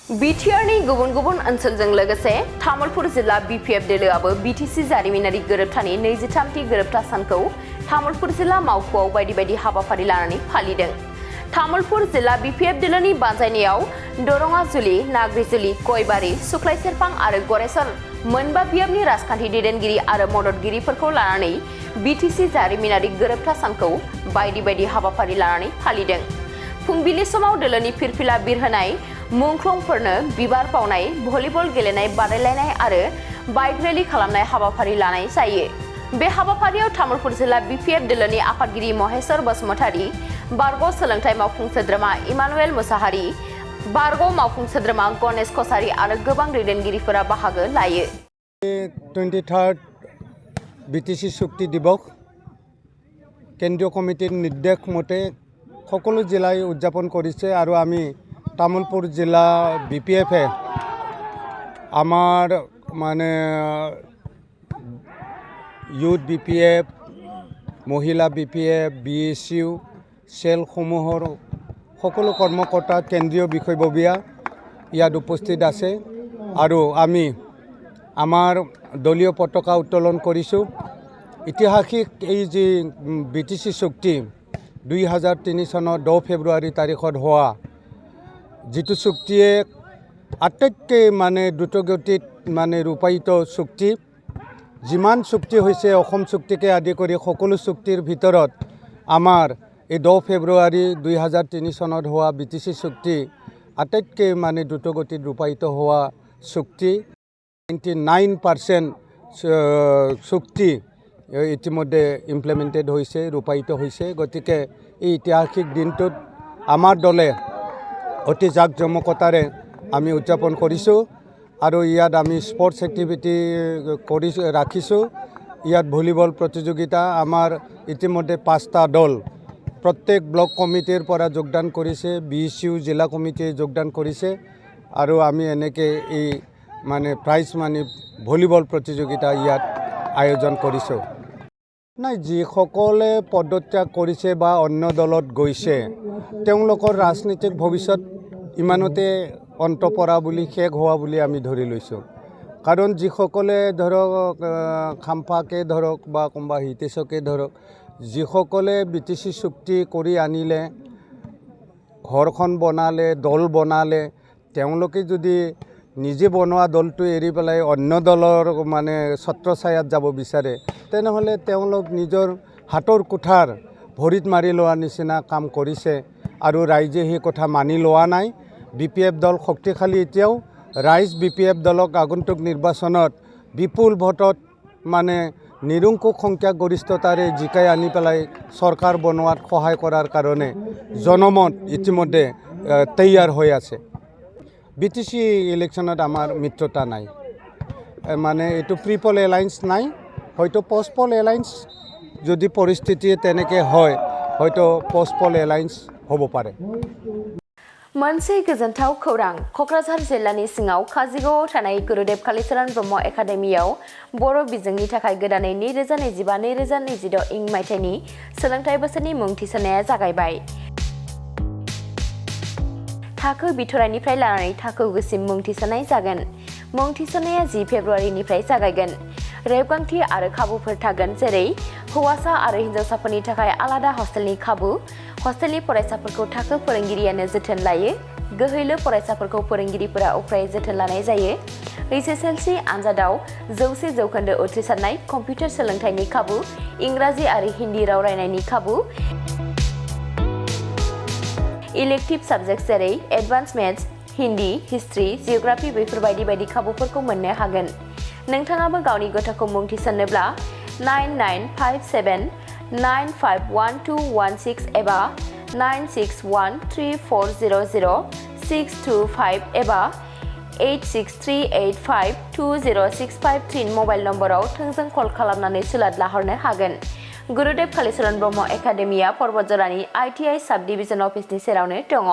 बिटिआरनि गुबुन गुबुन ओनसोलजों लोगोसे तामुलपुर जिल्ला बिपिएफ दोलोआबो बिटिसि जारिमिनारि गोरोबथानि 23थि गोरोबथा सानखौ तामुलपुर जिल्ला मावख'आव बायदि बायदि हाबाफारि लानानै फालिदों। तामुलपुर जिल्ला बिपिएफ दोलोनि बानजायनायाव दरङाजुलि, नाग्रिजुलि, गयबारि, सुख्लायसेरफां आरो गरेसर मोनबा बियाबनि राजखान्थि दैदेनगिरि आरो मददगिरिफोरखौ लानानै बिटिसि जारिमिनारि गोरोबथा सानखौ बायदि बायदि हाबाफारि लानानै फालिदों। फुंबिलि समाव दोलोनि फिरफिला बिरहोनाय, मुंख्लंफोरनो बिबार बावनाय, भलिबल गेलेनाय बादायलायनाय आरो बाइक रेलि खालामनाय हाबाफारि लानाय जायो। बे हाबाफारियाव तामुलपुर जिल्ला बिपिएफ दोलोनि आफादगिरि महेश्वर बसुमतारी, बारग' सोलोंथाइ मावफुं सोद्रोमा इमानुएल मुसाहारि, बारग' मावफुं सोद्रोमा गणेश कसारी आरो गोबां दैदेनगिरिफोरा बाहागो लायो। 23rd বিটিসি চুক্তি দিৱস কেন্দ্ৰীয় কমিটিৰ নিৰ্দেশ মতে সকলো জিলাই উদযাপন কৰিছে আৰু আমি তামুলপুৰ জিলা বিপিএফে আমাৰ মানে ইউথ বিপিএফ, মহিলা বিপিএফ, বিএছইউ চেলসমূহৰ সকলো কৰ্মকৰ্তা কেন্দ্ৰীয় বিষয়ববীয়া ইয়াত উপস্থিত আছে আৰু আমি আমাৰ দলীয় পতাকা উত্তোলন কৰিছোঁ। ঐতিহাসিক এই যে বিটিসি চুক্তি 2003 চনৰ 10 ফেব্ৰুৱাৰী তাৰিখত হোৱা যিটো চুক্তিয়ে আটাইতকৈ মানে দ্ৰুতগতিত মানে ৰূপায়িত চুক্তি, যিমান চুক্তি হৈছে অসম চুক্তিকে আদি কৰি সকলো চুক্তিৰ ভিতৰত আমাৰ এই 10 ফেব্ৰুৱাৰী 2003 চনত হোৱা বিটিসি চুক্তি আটাইতকৈ মানে দ্ৰুতগতিত ৰূপায়িত হোৱা চুক্তি। 99% চুক্তি ইতিমধ্যে ইমপ্লিমেণ্টেড হৈছে, ৰূপায়িত হৈছে। গতিকে এই ঐতিহাসিক দিনটোত আমাৰ দলে অতি জাকজমকতাৰে আমি উদযাপন কৰিছোঁ আৰু ইয়াত আমি স্পৰ্টছ এক্টিভিটি ৰাখিছোঁ। ইয়াত ভলীবল প্ৰতিযোগিতা আমাৰ ইতিমধ্যে 5টা দল প্ৰত্যেক ব্লক কমিটিৰ পৰা যোগদান কৰিছে, বিএছইউ জিলা কমিটিয়ে যোগদান কৰিছে আৰু আমি এনেকৈ এই মানে প্ৰাইজ মানি ভলীবল প্ৰতিযোগিতা ইয়াত আয়োজন কৰিছোঁ। নাই, যিসকলে পদত্যাগ কৰিছে বা অন্য দলত গৈছে তেওঁলোকৰ ৰাজনীতিক ভৱিষ্যত ইমানতে অন্ত পৰা বুলি, শেষ হোৱা বুলি আমি ধৰি লৈছোঁ। কাৰণ যিসকলে ধৰক খাম্ফাকে ধৰক বা কোনোবা হিতেশকে ধৰক যিসকলে বিটিসি চুক্তি কৰি আনিলে, ঘৰখন বনালে, দল বনালে, তেওঁলোকে যদি নিজে বনোৱা দলটো এৰি পেলাই অন্য দলৰ মানে ছত্ৰছায়াত যাব বিচাৰে তেনেহ'লে তেওঁলোক নিজৰ হাতৰ কুঠাৰ ভৰিত মাৰি লোৱাৰ নিচিনা কাম কৰিছে আৰু ৰাইজে সেই কথা মানি লোৱা নাই। বিপিএফ দল শক্তিশালী এতিয়াও। ৰাইজ বিপিএফ দলক আগন্তুক নিৰ্বাচনত বিপুল ভোটত মানে নিৰংকুশ সংখ্যাগৰিষ্ঠতাৰে জিকাই আনি পেলাই চৰকাৰ বনোৱাত সহায় কৰাৰ কাৰণে জনমত ইতিমধ্যে তৈয়াৰ হৈ আছে। বিটিসি ইলেকশ্যনত আমাৰ মিত্ৰতা নাই, মানে এইটো প্ৰিপল এলায়েন্স নাই, হয়তো পোষ্টপল এলায়েন্স যদি পৰিস্থিতি তেনেকৈ হয় হয়তো পোষ্টপল এলায়েন্স হ'ব পাৰে। मोनसे गोजोनथाव खौरां। क'क्राझार जिल्लानि सिङाव काजिगावआव थानाय गुरुदेव कालिचरण ब्रह्म एकाडेमियाव बर' बिजोंनि थाखाय गोदानै 2025-2026 इं मायथाइनि सोलोंथाइ बोसोरनि मुं थिसननाया जागायबाय। थाखो बिथराइनिफ्राय लानानै थाखो गुसिम मुं थिसननाय जागोन। मुं थिसननाया 10 फेब्रुवारिनिफ्राय जागायगोन। रेबगांथि आरो खाबुफोर थागोन, जेरै हौवासा आरो हिन्जावसाफोरनि थाखाय आलादा हस्टेलनि खाबु, हस्टेलनि फरायसाफोरखौ थाखो फोरोंगिरियानो जोथोन लायो, गोहैलो फरायसाफोरखौ फोरोंगिरिफोरा उफ्रायै जोथोन लानाय जायो, एसएसएलसी आनजादाव 100% उथ्रिसारनाय, कम्पिउटार सोलोंथाइनि खाबु, इंराजि आरो हिन्दी राव रायनायनि खाबु, इलेक्टिभ साबजेक्ट जेरै advance maths, Hindi, history, geography बेफोरबायदि बायदि खाबुफोरखौ मोननो हागोन। नोंथाङाबो गावनि गथ'खौ मुं थिसननोब्ला 9957951216 एबा 9613400625 एबा 8638520653 मबाइल नम्बराव थोंजों कल खालामनानै सुलाद लाहरनो हागोन। गुरुदेव कालिचरण ब्रह्म एकाडेमिया पर्बतजरानि ITI साब डिभिजन अफिसनि सेरावनो दङ।